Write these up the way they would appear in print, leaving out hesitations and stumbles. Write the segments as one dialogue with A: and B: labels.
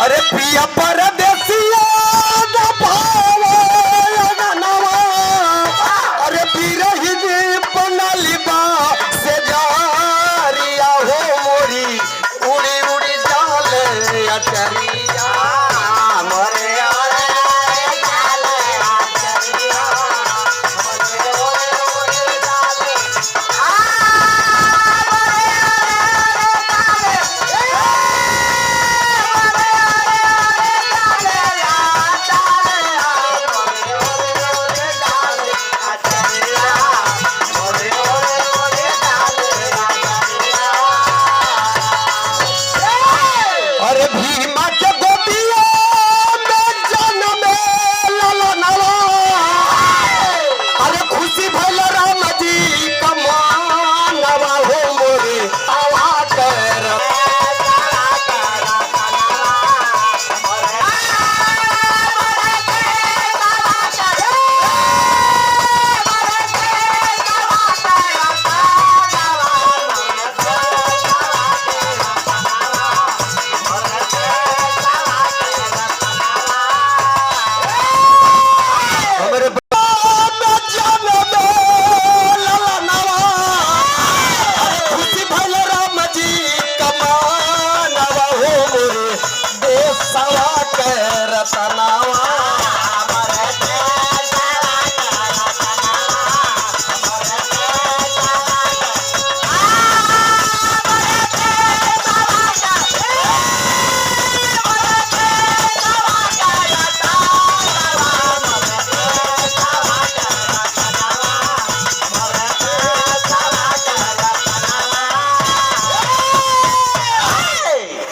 A: अरे पिया परदेसिया अरे बिरही बनलिबा से जारिया हो मोरी उड़ी उड़ी जाले अचरिया मरे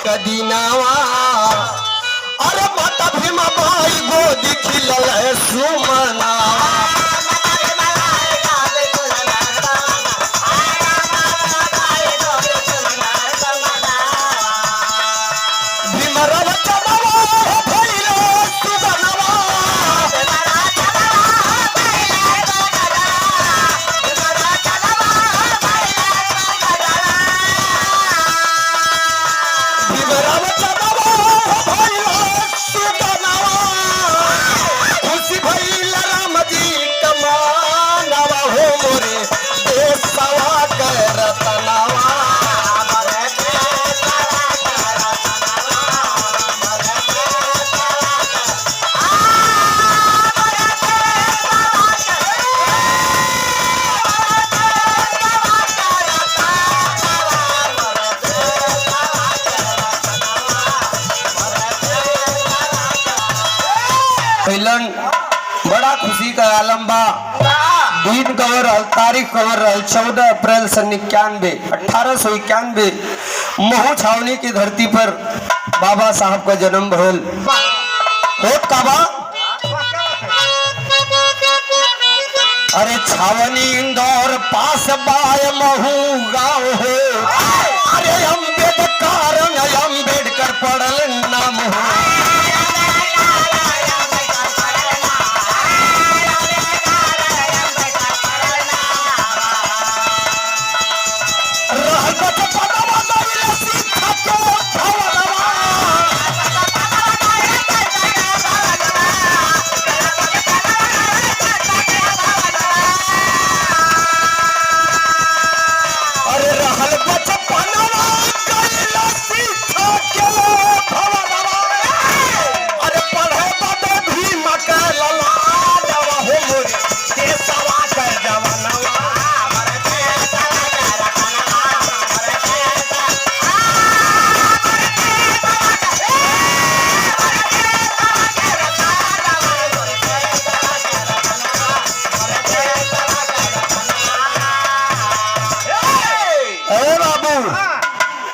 A: कदीनावा अरे माता भीमा भाई गोदी खिलल है सुमना बड़ा खुशी का आलम बा। दिन कवर तारीख कवर 14 अप्रैल 1891 महू छावनी की धरती पर बाबा साहब का जन्म भइल होत का बा। अरे छावनी इंदौर पास बाय महू गाँव है। अरे अम्बेडकर अम्बेडकर पढ़ल नाम हो।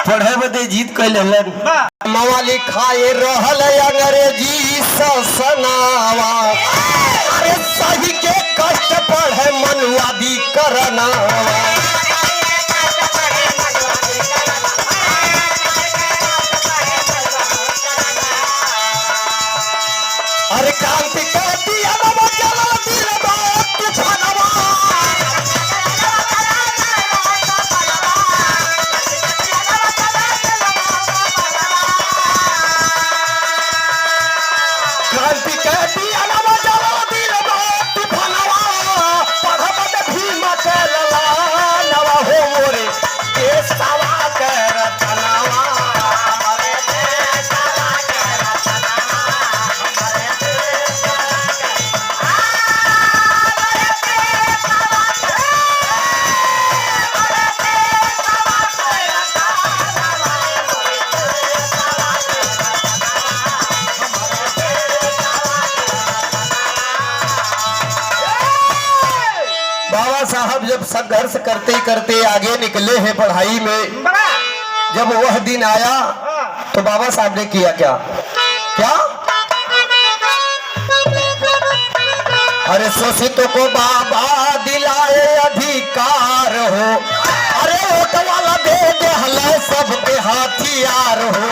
A: पढ़े बदे जीत कैल मवाली खाए रहल अंग्रेजी सनावा। अरे सही के कष्ट पढ़े मनुवादी करनावा। अरे क्रांति कर दिया बाबा चला दिल तूफानवा। संघर्ष करते करते आगे निकले हैं पढ़ाई में। जब वह दिन आया तो बाबा साहब ने किया क्या क्या? अरे शोषितों को बाबा दिलाए अधिकार हो, अरे वोट वाला दे दे हले सबके हथियार हो।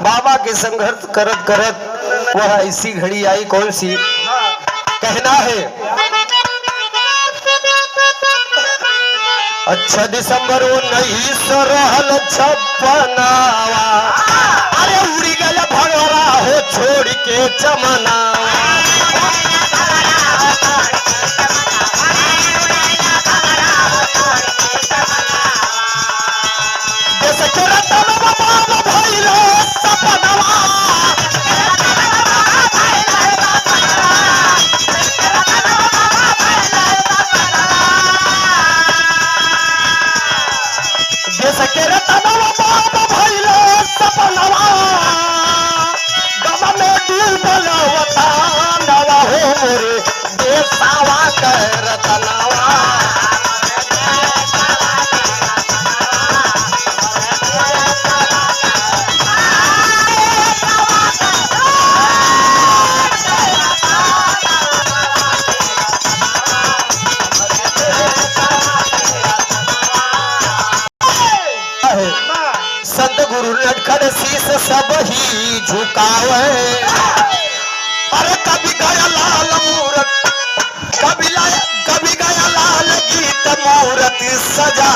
A: बाबा के संघर्ष करत करत वह ऐसी घड़ी आई, कौन सी कहना है? अच्छा दिसंबर 1956 अरे उड़ी गया भगवा हो छोड़ के चमना। संत गुरु लटखड़ शीस सब ही झुकावे, अरे कभी गया लाल मूरत, कभी गया लाल गीत मूरत सजा।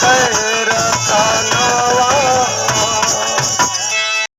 A: है